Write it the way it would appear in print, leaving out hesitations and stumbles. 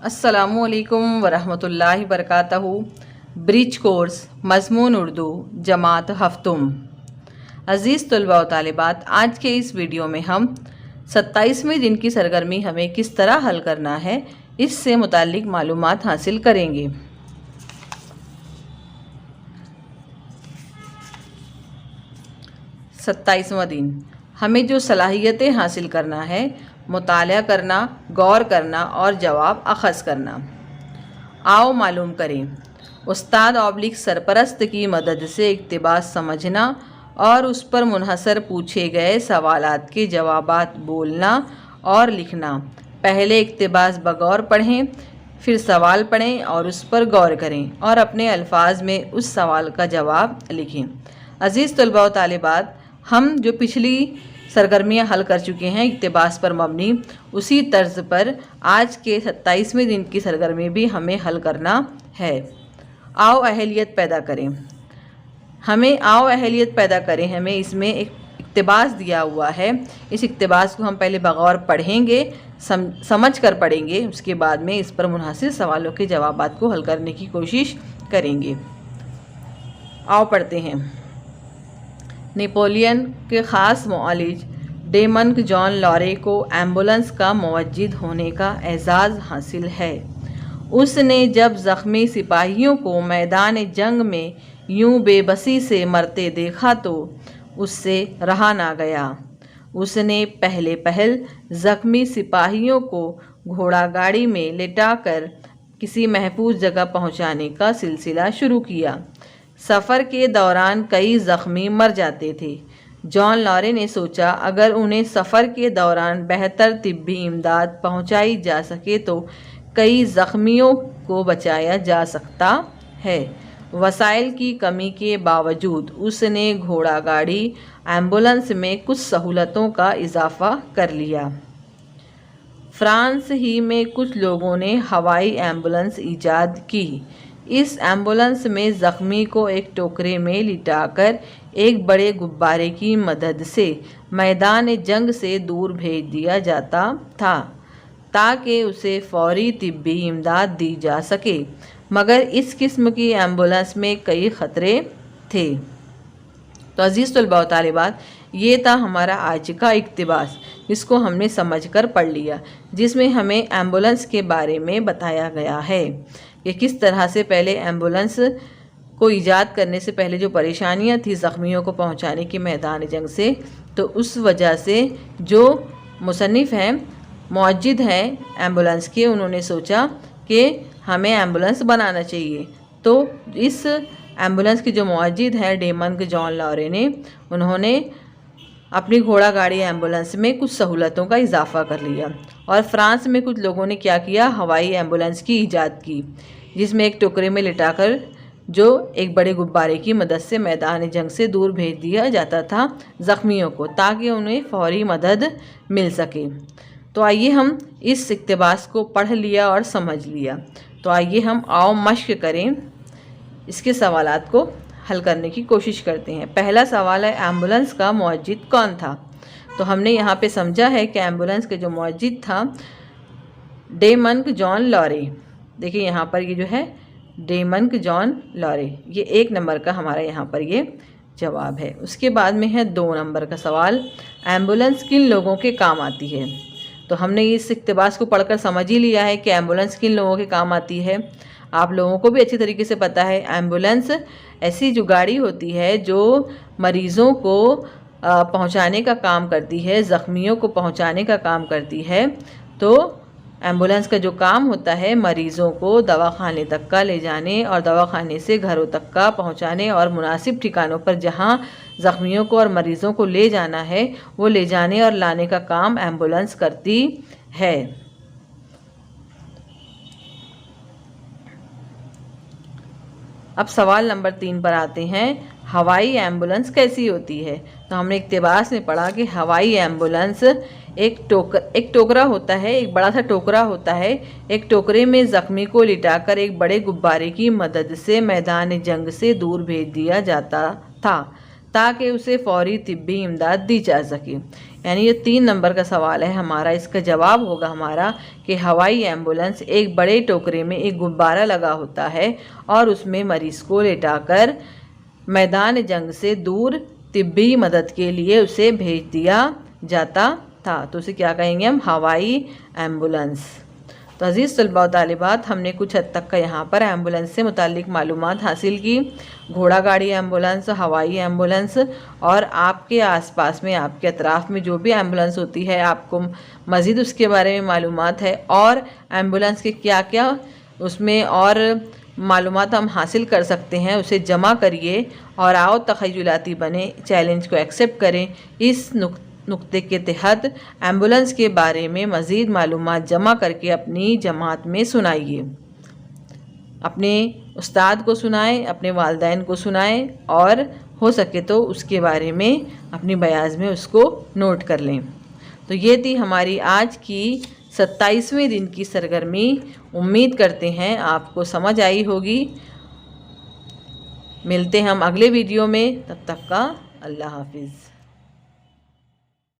अस्सलामुअलैकुम वरहमतुल्लाहि बरकातहू। Bridge course मज़मून Urdu जमात हफ्तुम। अज़ीज़ तलबा व तालिबात, आज के इस वीडियो में हम 27वें दिन की सरगर्मी हमें किस तरह हल करना है इससे मुताल्लिक़ मालूमात हासिल करेंगे। 27वां दिन हमें जो सलाहियतें हासिल करना है, मुताला करना, गौर करना और जवाब अख़ज़ करना। आओ मालूम करें। उस्ताद ऑब्लिक सरपरस्त की मदद से इक़्तिबास समझना और उस पर मुनहसर पूछे गए सवालात के जवाबात बोलना और लिखना। पहले इक़्तिबास बगौर पढ़ें, फिर सवाल पढ़ें और उस पर गौर करें और अपने अल्फाज में उस सवाल का जवाब लिखें। अज़ीज़ तलबा व तालिबात, हम जो पिछली सरगर्मियाँ हल कर चुके हैं इक़्तिबास पर मबनी, उसी तर्ज पर आज के 27वें दिन की सरगर्मी भी हमें हल करना है। आओ अहलियत पैदा करें। हमें इसमें एक इक़्तिबास दिया हुआ है। इस इक़्तिबास को हम पहले बगौर पढ़ेंगे, समझ कर पढ़ेंगे, उसके बाद में इस पर मुनहसिर सवालों के जवाबात को हल करने की कोशिश करेंगे। आओ पढ़ते हैं। नेपोलियन के ख़ास मुआलिज डेमन जॉन लॉरे को एम्बुलेंस का मुवज्जिद होने का एज़ाज़ हासिल है। उसने जब ज़ख्मी सिपाहियों को मैदान जंग में यूं बेबसी से मरते देखा तो उससे रहा ना गया। उसने पहल ज़ख्मी सिपाहियों को घोड़ा गाड़ी में लिटाकर किसी महफूज जगह पहुंचाने का सिलसिला शुरू किया। सफ़र के दौरान कई ज़ख्मी मर जाते थे। जॉन लॉरे ने सोचा, अगर उन्हें सफ़र के दौरान बेहतर तिब्बी इमदाद पहुंचाई जा सके तो कई ज़ख्मियों को बचाया जा सकता है। वसाइल की कमी के बावजूद उसने घोड़ा गाड़ी एम्बुलेंस में कुछ सहूलतों का इजाफ़ा कर लिया। फ्रांस ही में कुछ लोगों ने हवाई एम्बुलेंस ईजाद की। इस एम्बुलेंस में ज़ख्मी को एक टोकरे में लिटाकर एक बड़े गुब्बारे की मदद से मैदान जंग से दूर भेज दिया जाता था ताकि उसे फ़ौरी तिब्बी इमदाद दी जा सके, मगर इस किस्म की एम्बुलेंस में कई ख़तरे थे। तो अज़ीज़ तलबा व तालिबात, ये था हमारा आज का इक़्तिबास, जिसको हमने समझ कर पढ़ लिया, जिसमें हमें एम्बुलेंस के बारे में बताया गया है कि किस तरह से पहले एम्बुलेंस को ईजाद करने से पहले जो परेशानियां थी ज़ख्मियों को पहुंचाने की मैदान जंग से, तो उस वजह से जो मुसन्निफ़ हैं, मुअज्जिद हैं एम्बुलेंस के, उन्होंने सोचा कि हमें एम्बुलेंस बनाना चाहिए। तो इस एम्बुलेंस के जो मुअज्जिद हैं डेमन जॉन लॉरे ने, उन्होंने अपनी घोड़ा गाड़ी एम्बुलेंस में कुछ सहूलतों का इजाफ़ा कर लिया। और फ़्रांस में कुछ लोगों ने क्या किया, हवाई एम्बुलेंस की ईजाद की, जिसमें एक टोकरे में लिटाकर जो एक बड़े गुब्बारे की मदद से मैदान जंग से दूर भेज दिया जाता था ज़ख्मियों को, ताकि उन्हें फ़ौरी मदद मिल सके। तो आइए हम इस इक़्तिबास को पढ़ लिया और समझ लिया, तो आइए हम आओ मश्क करें, इसके सवालात को हल करने की कोशिश करते हैं। पहला सवाल है, एम्बुलेंस का मुअज्जिद कौन था? तो हमने यहाँ पे समझा है कि एम्बुलेंस के जो मुअज्जिद था डेमन जॉन लॉरे। देखिए यहाँ पर ये जो है डेमन जॉन लॉरे, ये 1 नंबर का हमारा यहाँ पर ये जवाब है। उसके बाद में है 2 नंबर का सवाल, एम्बुलेंस किन लोगों के काम आती है? तो हमने इस इक़्तिबास को पढ़कर समझ ही लिया है कि एम्बुलेंस किन लोगों के काम आती है। आप लोगों को भी अच्छी तरीके से पता है, एम्बुलेंस ऐसी जो गाड़ी होती है जो मरीज़ों को पहुंचाने का काम करती है, ज़ख्मियों को पहुंचाने का काम करती है। तो एम्बुलेंस का जो काम होता है, मरीज़ों को दवाखाने तक का ले जाने और दवाखाने से घरों तक का पहुंचाने और मुनासिब ठिकानों पर जहां ज़ख्मियों को और मरीज़ों को ले जाना है, वो ले जाने और लाने का काम एम्बुलेंस करती है। अब सवाल नंबर 3 पर आते हैं, हवाई एम्बुलेंस कैसी होती है? तो हमने इक़्तिबास में पढ़ा कि हवाई एम्बुलेंस एक टोकरा होता है, एक बड़ा सा टोकरा होता है। एक टोकरे में ज़ख्मी को लिटाकर एक बड़े गुब्बारे की मदद से मैदान जंग से दूर भेज दिया जाता था ताकि उसे फ़ौरी तिब्बी इमदाद दी जा सके। यानी ये 3 नंबर का सवाल है हमारा। इसका जवाब होगा हमारा कि हवाई एम्बुलेंस एक बड़े टोकरे में एक गुब्बारा लगा होता है और उसमें मरीज़ को लेटाकर मैदान जंग से दूर तिब्बी मदद के लिए उसे भेज दिया जाता था। तो उसे क्या कहेंगे हम? हवाई एम्बुलेंस। तो अज़ीज़ तलबा व तालिबात, हमने कुछ हद तक का यहाँ पर एम्बुलेंस से मुताल्लिक़ मालूमात हासिल की। घोड़ा गाड़ी एम्बुलेंस, हवाई एम्बुलेंस और आपके आसपास में, आपके अतराफ़ में जो भी एम्बुलेंस होती है, आपको मज़ीद उसके बारे में मालूमात है और एम्बुलेंस के क्या क्या उसमें और मालूमात हम हासिल कर सकते हैं, उसे जमा करिए और आओ तख़य्युलाती बने, चैलेंज को एक्सेप्ट करें। इस नुक्ते के तहत एम्बुलेंस के बारे में मज़ीद मालूमात जमा करके अपनी जमात में सुनाइए। अपने उस्ताद को सुनाएं, अपने वालिदैन को सुनाएं और हो सके तो उसके बारे में अपनी बयाज़ में उसको नोट कर लें। तो ये थी हमारी आज की 27वें दिन की सरगर्मी। उम्मीद करते हैं आपको समझ आई होगी। मिलते हैं हम अगले वीडियो में, तब तक का अल्लाह हाफिज़।